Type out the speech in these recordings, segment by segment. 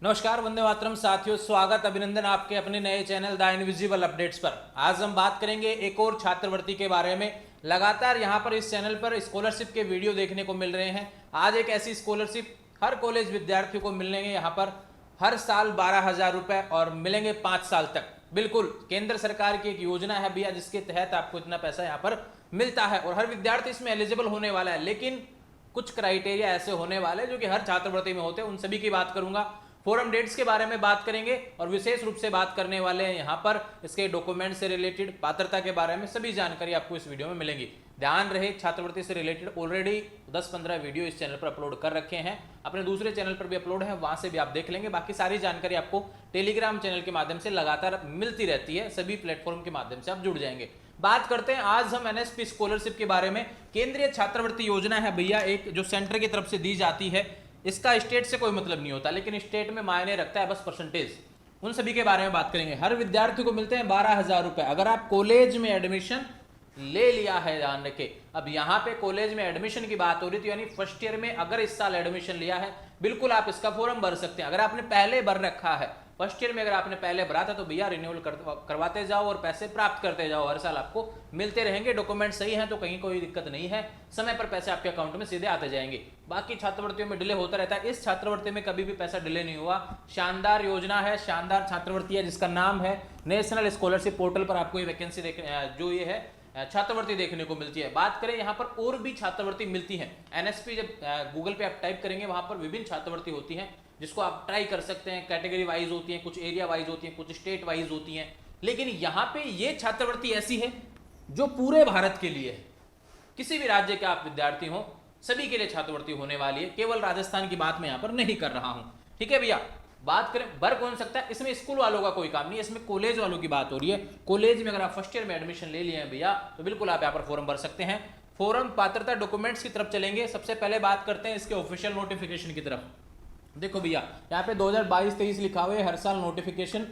नमस्कार, वंदे मातरम साथियों, स्वागत अभिनंदन आपके अपने नए चैनल द इनविजिबल अपडेट्स पर। आज हम बात करेंगे एक और छात्रवृत्ति के बारे में। लगातार यहाँ पर इस चैनल पर स्कॉलरशिप के वीडियो देखने को मिल रहे हैं। आज एक ऐसी स्कॉलरशिप हर कॉलेज विद्यार्थियों को मिलेंगे यहाँ पर हर साल 12,000 रुपए और मिलेंगे 5 साल तक। बिल्कुल केंद्र सरकार की एक योजना है भैया, जिसके तहत आपको इतना पैसा यहाँ पर मिलता है और हर विद्यार्थी इसमें एलिजिबल होने वाला है। लेकिन कुछ क्राइटेरिया ऐसे होने वाले हैं जो कि हर छात्रवृत्ति में होते हैं, उन सभी की बात करूंगा। फोरम डेट्स के बारे में बात करेंगे और विशेष रूप से बात करने वाले हैं यहाँ पर इसके डॉक्यूमेंट से रिलेटेड, पात्रता के बारे में सभी जानकारी आपको इस वीडियो में मिलेंगी। ध्यान रहे, छात्रवृत्ति से रिलेटेड ऑलरेडी 10-15 वीडियो इस चैनल पर अपलोड कर रखे हैं, अपने दूसरे चैनल पर भी अपलोड है, वहां से भी आप देख लेंगे। बाकी सारी जानकारी आपको टेलीग्राम चैनल के माध्यम से लगातार मिलती रहती है, सभी प्लेटफॉर्म के माध्यम से आप जुड़ जाएंगे। बात करते हैं आज हम एनएसपी स्कॉलरशिप के बारे में। केंद्रीय छात्रवृत्ति योजना है भैया, एक जो सेंटर की तरफ से दी जाती है। इसका स्टेट से कोई मतलब नहीं होता, लेकिन स्टेट में मायने रखता है बस परसेंटेज। उन सभी के बारे में बात करेंगे। हर विद्यार्थी को मिलते हैं 12,000 रुपए अगर आप कॉलेज में एडमिशन ले लिया है। ध्यान रखें, अब यहाँ पे कॉलेज में एडमिशन की बात हो रही थी, यानी फर्स्ट ईयर में अगर इस साल एडमिशन लिया है, बिल्कुल आप इसका फॉर्म भर सकते हैं। अगर आपने पहले भर रखा है फर्स्ट ईयर में, अगर आपने पहले भरा था तो भैया रिन्यूअल करवाते जाओ और पैसे प्राप्त करते जाओ, हर साल आपको मिलते रहेंगे। डॉक्यूमेंट सही है तो कहीं कोई दिक्कत नहीं है, समय पर पैसे आपके अकाउंट में सीधे आते जाएंगे। बाकी छात्रवृत्तियों में डिले होता रहता है, इस छात्रवृत्ति में कभी भी पैसा डिले नहीं हुआ। शानदार योजना है, शानदार छात्रवृत्ति है, जिसका नाम है नेशनल स्कॉलरशिप पोर्टल पर आपको ये वैकेंसी जो ये है छात्रवृत्ति देखने को मिलती है। बात करें यहाँ पर और भी छात्रवृत्ति मिलती है। एनएसपी जब गूगल पे आप टाइप करेंगे, वहां पर विभिन्न छात्रवृत्ति होती हैं, जिसको आप ट्राई कर सकते हैं। कैटेगरी वाइज होती हैं, कुछ एरिया वाइज होती हैं, कुछ स्टेट वाइज होती हैं। लेकिन यहाँ पे ये छात्रवृत्ति ऐसी है जो पूरे भारत के लिए है। किसी भी राज्य के आप विद्यार्थी हो, सभी के लिए छात्रवृत्ति होने वाली है। केवल राजस्थान की बात मैं यहाँ पर नहीं कर रहा हूं, ठीक है भैया। बात करें भर कौन सकता है, इसमें स्कूल वालों का कोई काम नहीं है, इसमें कॉलेज वालों की बात हो रही है। कॉलेज में अगर आप फर्स्ट ईयर में एडमिशन ले लिए हैं भैया, तो बिल्कुल आप यहाँ पर फॉर्म भर सकते हैं। फॉर्म पात्रता डॉक्यूमेंट्स की तरफ चलेंगे। सबसे पहले बात करते हैं इसके ऑफिशियल नोटिफिकेशन की तरफ। देखो भैया, यहाँ पे 2022-23 लिखा हुआ है। हर साल नोटिफिकेशन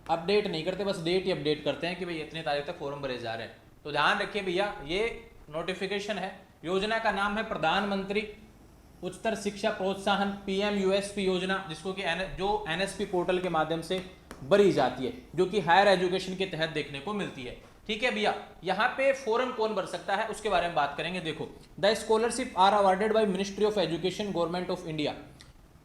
अपडेट नहीं करते, बस डेट ही अपडेट करते हैं कि भाई इतने तारीख तक फॉर्म भरे जा रहे हैं। तो ध्यान रखिए भैया, ये नोटिफिकेशन है। योजना का नाम है प्रधानमंत्री उच्चतर शिक्षा प्रोत्साहन PMUSP योजना, जिसको कि जो एनएसपी पोर्टल के माध्यम से भरी जाती है, जो कि हायर एजुकेशन के तहत देखने को मिलती है। ठीक है भैया, यहाँ पे फॉर्म कौन भर सकता है उसके बारे में बात करेंगे। देखो, the scholarship are awarded by ministry of education, government of India,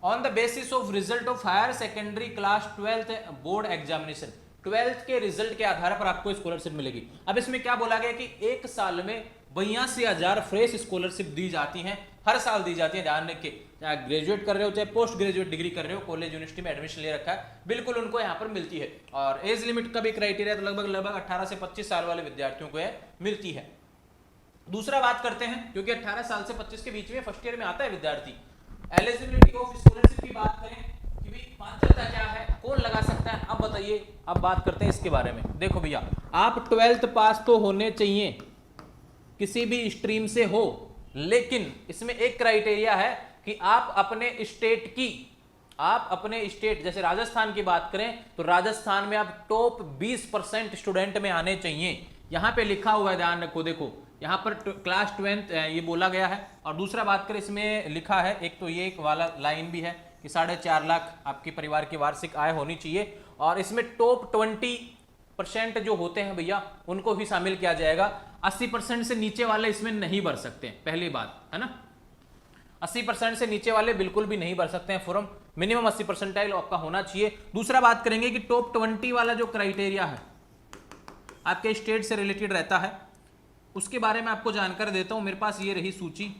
on the basis of result of higher secondary class 12th board examination. 12th के रिजल्ट के आधार पर आपको स्कॉलरशिप मिलेगी। अब इसमें क्या बोला गया कि एक साल में 82,000 फ्रेश स्कॉलरशिप दी जाती हैं, हर साल दी जाती है। ध्यान रखिए, चाहे ग्रेजुएट कर रहे हो चाहे पोस्ट ग्रेजुएट डिग्री कर रहे हो, कॉलेज यूनिवर्सिटी में एडमिशन ले रखा है, बिल्कुल उनको यहाँ पर मिलती है। और एज लिमिट का भी क्राइटेरिया तो लगभग 18 से 25 साल वाले विद्यार्थियों को मिलती है। दूसरा बात करते हैं, क्योंकि 18 साल से 25 के बीच में फर्स्ट ईयर में आता है विद्यार्थी। एलिजिबिलिटी ऑफ स्कॉलरशिप की बात करें कि भाई पात्रता क्या है, कौन लगा सकता है, अब बताइए। अब बात करते हैं इसके बारे में। देखो भैया, आप 12th पास तो होने चाहिए, किसी भी स्ट्रीम से हो, लेकिन इसमें एक क्राइटेरिया है कि आप अपने स्टेट जैसे राजस्थान की बात करें तो राजस्थान में आप टॉप 20% स्टूडेंट में आने चाहिए। यहां पे लिखा हुआ है, ध्यान रखो। देखो यहां पर क्लास 12 ये बोला गया है। और दूसरा बात करें, इसमें लिखा है एक तो ये एक वाला लाइन भी है कि 4.5 लाख आपके परिवार की वार्षिक आय होनी चाहिए। और इसमें टॉप 20% जो होते हैं भैया, उनको भी शामिल किया जाएगा। 80% से नीचे वाले इसमें नहीं भर सकते हैं, पहली बात है ना। 80% से नीचे वाले बिल्कुल भी नहीं भर सकते हैं फॉर्म। मिनिमम 80% आपका होना चाहिए। दूसरा बात करेंगे कि टॉप 20 वाला जो क्राइटेरिया है आपके स्टेट से रिलेटेड रहता है, उसके बारे में आपको जानकारी देता हूं। मेरे पास ये रही सूची।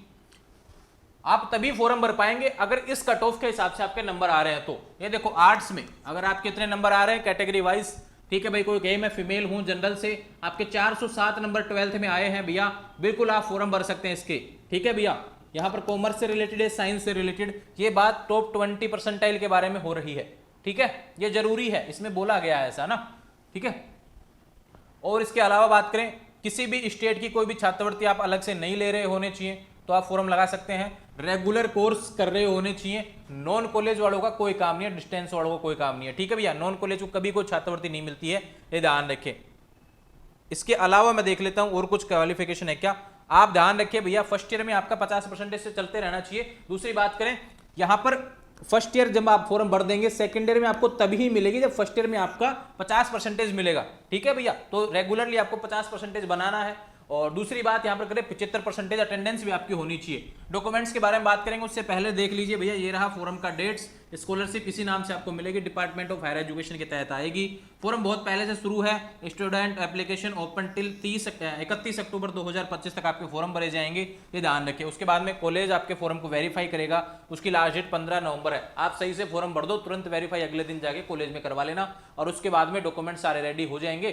आप तभी फॉर्म भर पाएंगे अगर इस कट ऑफ के हिसाब से आपके नंबर आ रहे हैं। तो ये देखो, आर्ट्स में अगर आपके इतने नंबर आ रहे हैं कैटेगरी वाइज, ठीक है भाई, कोई कहे मैं फीमेल हूं जनरल से, आपके 407 नंबर 12th में आए हैं भैया, बिल्कुल आप फॉर्म भर सकते हैं इसके। ठीक है भैया, यहां पर कॉमर्स से रिलेटेड है, साइंस से रिलेटेड, ये बात टॉप 20% के बारे में हो रही है। ठीक है, ये जरूरी है, इसमें बोला गया है ऐसा ना। ठीक है, और इसके अलावा बात करें, किसी भी स्टेट की कोई भी छात्रवृत्ति आप अलग से नहीं ले रहे होने चाहिए तो आप फॉर्म लगा सकते हैं। रेगुलर कोर्स कर रहे होने चाहिए। नॉन कॉलेज वालों का कोई काम नहीं है, डिस्टेंस वालों का कोई काम नहीं है। ठीक है भैया, नॉन कॉलेज को कभी कोई छात्रवृत्ति नहीं मिलती है, ये ध्यान रखें। इसके अलावा मैं देख लेता हूं और कुछ क्वालिफिकेशन है क्या। आप ध्यान रखिए भैया, फर्स्ट ईयर में आपका 50% से चलते रहना चाहिए। दूसरी बात करें, यहां पर फर्स्ट ईयर जब आप फॉर्म भर देंगे, सेकंड ईयर में आपको तभी मिलेगी जब फर्स्ट ईयर में आपका 50% मिलेगा। ठीक है भैया, तो रेगुलरली आपको 50% बनाना है। और दूसरी बात यहाँ पर करें 75% अटेंडेंस भी आपकी होनी चाहिए। डॉक्यूमेंट्स के बारे में बात करेंगे उससे पहले देख लीजिए भैया, ये रहा फॉर्म का डेट्स। स्कॉलरशिप इसी नाम से आपको मिलेगी, डिपार्टमेंट ऑफ हायर एजुकेशन के तहत आएगी। फॉर्म बहुत पहले से शुरू है, स्टूडेंट एप्लीकेशन ओपन टिल 31 अक्टूबर 2025 तक आपके फॉर्म भरे जाएंगे, ये ध्यान रखिए। उसके बाद में कॉलेज आपके फॉर्म को वेरीफाई करेगा, उसकी लास्ट डेट 15 नवंबर है। आप सही से फॉर्म भर दो, तुरंत वेरीफाई अगले दिन जाके कॉलेज में करवा लेना, और उसके बाद में डॉक्यूमेंट सारे रेडी हो जाएंगे,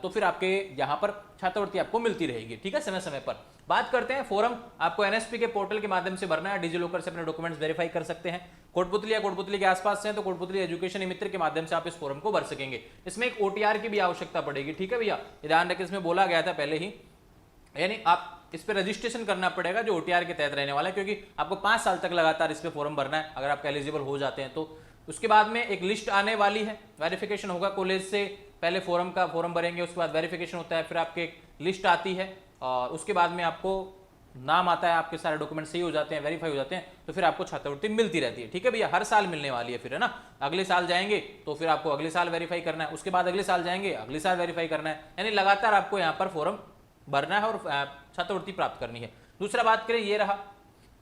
तो फिर आपके यहाँ पर छात्रवृत्ति आपको मिलती रहेगी। ठीक है, समय समय पर। बात करते हैं फॉर्म आपको एनएसपी के पोर्टल के माध्यम से भरना है, डिजी लॉकर से अपने डॉक्यूमेंट्स वेरीफाई कर सकते हैं। कोटपुतली या कोटपुतली के आसपास से हैं तो कोटपुतली एजुकेशन मित्र के माध्यम से आप इस फॉर्म को भर सकेंगे। इसमें एक ओटीआर की भी आवश्यकता पड़ेगी। ठीक है भैया, ध्यान रखें, इसमें बोला गया था पहले ही, यानी आप इस पे रजिस्ट्रेशन करना पड़ेगा जो ओटीआर के तहत रहने वाला है, क्योंकि आपको 5 साल तक लगातार इस पे फॉर्म भरना है अगर आप एलिजिबल हो जाते हैं तो। उसके बाद में एक लिस्ट आने वाली है, वेरिफिकेशन होगा कॉलेज से, पहले फॉर्म भरेंगे, उसके बाद वेरिफिकेशन होता है, फिर आपकी एक लिस्ट आती है, और उसके बाद में आपको नाम आता है, आपके सारे डॉक्यूमेंट सही हो जाते हैं, वेरीफाई हो जाते हैं, तो फिर आपको छात्रवृत्ति मिलती रहती है। ठीक है भैया, हर साल मिलने वाली है फिर, है ना। अगले साल जाएंगे तो फिर आपको अगले साल वेरीफाई करना है, उसके बाद अगले साल जाएंगे अगले साल वेरीफाई करना है, यानी लगातार आपको यहाँ पर फॉर्म भरना है और छात्रवृत्ति प्राप्त करनी है। दूसरा बात करें, ये रहा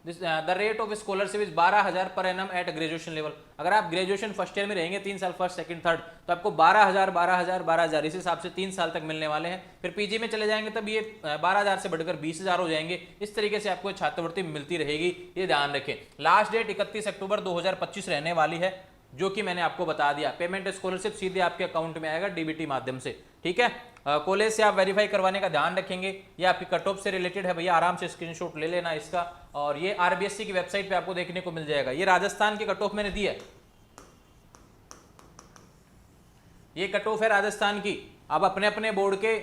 the rate of scholarship is 12,000 per annum eight graduation level. अगर आप ग्रेजुएशन फर्स्ट ईयर में रहेंगे 3 साल, फर्स्ट सेकंड थर्ड, तो आपको 12,000 इस हिसाब से 3 साल तक मिलने वाले हैं। फिर पीजी में चले जाएंगे तब ये 12,000 से बढ़कर 20,000 हो जाएंगे। इस तरीके से आपको छात्रवृत्ति मिलती रहेगी, ये ध्यान रखें। लास्ट डेट 31 अक्टूबर 2025 रहने वाली है, जो कि मैंने आपको बता दिया। पेमेंट स्कॉलरशिप सीधे आपके अकाउंट में आएगा डीबीटी माध्यम से। ठीक है, कॉलेज से आप वेरीफाई करवाने का ध्यान रखेंगे, ये आपकी कट ऑफ से रिलेटेड है भैया, आराम से स्क्रीनशॉट ले लेना इसका, और ये आरबीएससी की वेबसाइट पे आपको देखने को मिल जाएगा। ये राजस्थान की कट ऑफ मैंने दी है, ये कट ऑफ है राजस्थान की। आप अपने अपने बोर्ड के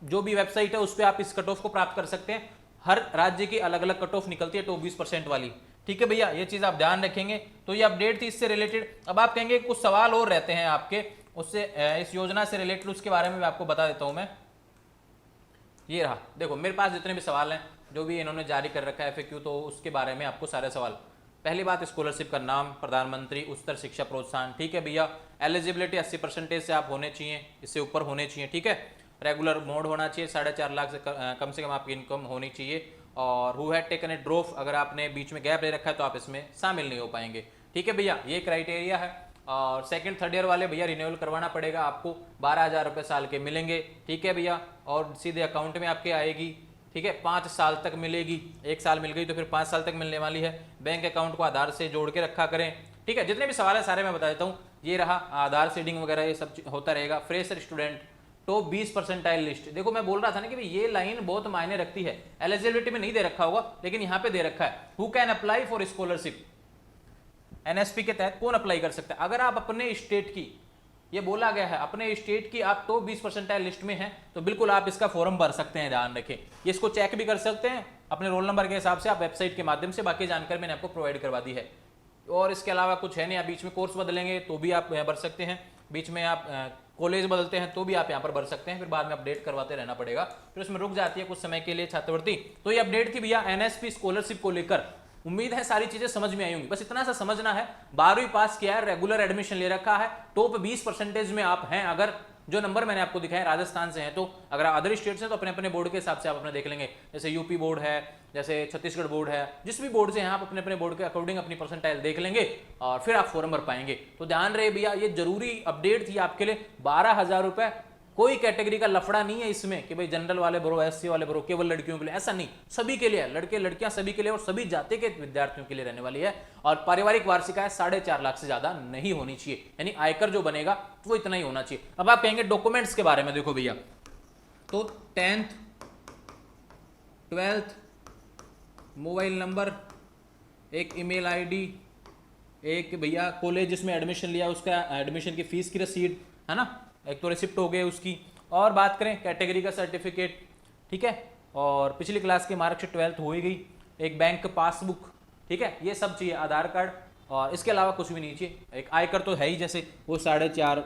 जो भी वेबसाइट है उस पर आप इस कट ऑफ को प्राप्त कर सकते हैं। हर राज्य की अलग अलग कट ऑफ निकलती है, टॉप 20% वाली। ठीक है भैया, ये चीज आप ध्यान रखेंगे। तो ये अपडेट थी इससे रिलेटेड। अब आप कहेंगे कुछ सवाल और रहते हैं आपके, उससे इस योजना से रिलेटेड, उसके बारे में आपको बता देता हूं मैं। ये रहा, देखो मेरे पास जितने भी सवाल हैं जो भी इन्होंने जारी कर रखा है FAQ, तो उसके बारे में आपको सारे सवाल। पहली बात, स्कॉलरशिप का नाम, प्रधानमंत्री उच्चतर शिक्षा प्रोत्साहन। ठीक है भैया, एलिजिबिलिटी 80% से आप होने चाहिए, इससे ऊपर होने चाहिए। ठीक है, रेगुलर मोड होना चाहिए, 4.5 लाख से कम आपकी इनकम होनी चाहिए, और who had taken a drop, अगर आपने बीच में गैप ले रखा है तो आप इसमें शामिल नहीं हो पाएंगे। ठीक है भैया, ये क्राइटेरिया है। और सेकंड थर्ड ईयर वाले भैया रिन्यूअल करवाना पड़ेगा आपको, 12,000 रुपये साल के मिलेंगे। ठीक है भैया, और सीधे अकाउंट में आपके आएगी। ठीक है, 5 साल तक मिलेगी, 1 साल मिल गई तो फिर 5 साल तक मिलने वाली है। बैंक अकाउंट को आधार से जोड़ के रखा करें। ठीक है, जितने भी सवाल है सारे मैं बता देता हूँ। ये रहा आधार सीडिंग वगैरह, ये सब होता रहेगा। Fresher student, top 20% list. देखो मैं बोल रहा था ना कि भाई ये लाइन बहुत मायने रखती है, एलिजिबिलिटी में नहीं दे रखा होगा लेकिन यहाँ पे दे रखा है। Who can apply for scholarship, NSP के तहत कौन अप्लाई कर सकता है। अगर आप अपने स्टेट की, ये बोला गया है अपने स्टेट की आप टॉप 20% लिस्ट में हैं तो बिल्कुल आप इसका फॉर्म भर सकते हैं, ध्यान रखें। ये इसको चेक भी कर सकते हैं अपने रोल नंबर के हिसाब से, आप वेबसाइट के माध्यम से। बाकी जानकारी मैंने आपको प्रोवाइड करवा दी है, और इसके अलावा कुछ है नहीं। आप बीच में कोर्स बदलेंगे तो भी आप भर सकते हैं, बीच में आप कॉलेज बदलते हैं तो भी आप यहाँ पर भर सकते हैं, फिर बाद में अपडेट करवाते रहना पड़ेगा, फिर उसमें रुक जाती है कुछ समय के लिए छात्रवृत्ति। तो ये अपडेट थी भैया एनएसपी स्कॉलरशिप को लेकर। उम्मीद है सारी चीजें समझ में आई होंगी। बस इतना सा समझना है, 12वीं पास किया है, रेगुलर एडमिशन ले रखा है, टॉप 20% में आप हैं, अगर जो नंबर मैंने आपको दिखाया राजस्थान से हैं, तो अगर अदर स्टेट से तो अपने अपने बोर्ड के हिसाब से आप अपने देख लेंगे। जैसे यूपी बोर्ड है, जैसे छत्तीसगढ़ बोर्ड है, जिस भी बोर्ड से हैं आप अपने अपने बोर्ड के अकॉर्डिंग अपनी परसेंटाइल देख लेंगे और फिर आप फॉर्म भर पाएंगे। तो ध्यान रहे भैया, ये जरूरी अपडेट थी आपके लिए। 12,000 रुपए, कोई कैटेगरी का लफड़ा नहीं है इसमें कि भाई जनरल वाले भरो, एससी वाले भरो, केवल लड़कियों के लिए, ऐसा नहीं, सभी के लिए, लड़के लड़कियां सभी के लिए और सभी जाति के विद्यार्थियों के लिए रहने वाली है। और पारिवारिक वार्षिक आय 4.5 लाख से ज्यादा नहीं होनी चाहिए, यानी आयकर जो बनेगा वो इतना ही होना चाहिए। अब आप कहेंगे डॉक्यूमेंट्स के बारे में, देखो भैया, तो 10th 12th मोबाइल नंबर, एक ईमेल आईडी, एक भैया कॉलेज जिसमें एडमिशन लिया उसका एडमिशन की फीस की रसीद, है ना, एक तो रिसिप्ट हो गए उसकी। और बात करें कैटेगरी का सर्टिफिकेट, ठीक है, और पिछली क्लास की मार्कशीट 12th हो ही गई, एक बैंक पासबुक, ठीक है, ये सब चाहिए, आधार कार्ड, और इसके अलावा कुछ भी नहीं चाहिए। एक आयकर तो है ही, जैसे वो 4.5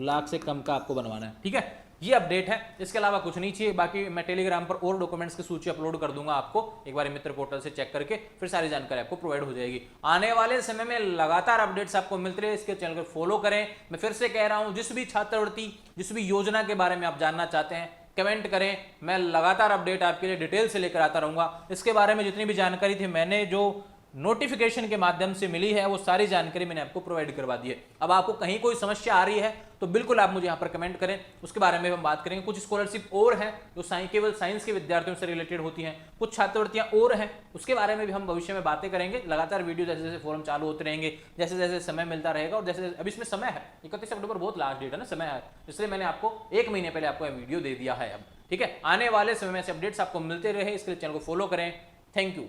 लाख से कम का आपको बनवाना है, ठीक है। ये अपडेट है, इसके अलावा कुछ नहीं चाहिए। बाकी मैं टेलीग्राम पर और डॉक्यूमेंट्स की सूची अपलोड कर दूंगा आपको, एक बार मित्र पोर्टल से चेक करके फिर सारी जानकारी आपको प्रोवाइड हो जाएगी। आने वाले समय में लगातार अपडेट्स आपको मिलते रहे, इसके चैनल को फॉलो करें। मैं फिर से कह रहा हूं, जिस भी छात्रवृत्ति, जिस भी योजना के बारे में आप जानना चाहते हैं कमेंट करें, मैं लगातार अपडेट आपके लिए डिटेल से लेकर आता रहूंगा। इसके बारे में जितनी भी जानकारी थी मैंने जो नोटिफिकेशन के माध्यम से मिली है वो सारी जानकारी मैंने आपको प्रोवाइड करवा दी है। अब आपको कहीं कोई समस्या आ रही है तो बिल्कुल आप मुझे यहाँ पर कमेंट करें, उसके बारे में हम बात करेंगे। कुछ स्कॉलरशिप और हैं जो केवल साइंस के विद्यार्थियों से रिलेटेड होती हैं, कुछ छात्रवृत्तियां और हैं, उसके बारे में भी हम भविष्य में बातें करेंगे। लगातार वीडियो जैसे जैसे फोरम चालू होते रहेंगे, जैसे जैसे समय मिलता रहेगा। और जैसे अभी इसमें समय है 31 अक्टूबर बहुत लास्ट डेट है ना, समय है, इसलिए मैंने आपको 1 महीने पहले आपको वीडियो दे दिया है। अब ठीक है, आने वाले समय में ऐसे अपडेट्स आपको मिलते रहे, इसके लिए चैनल को फॉलो करें। Thank you.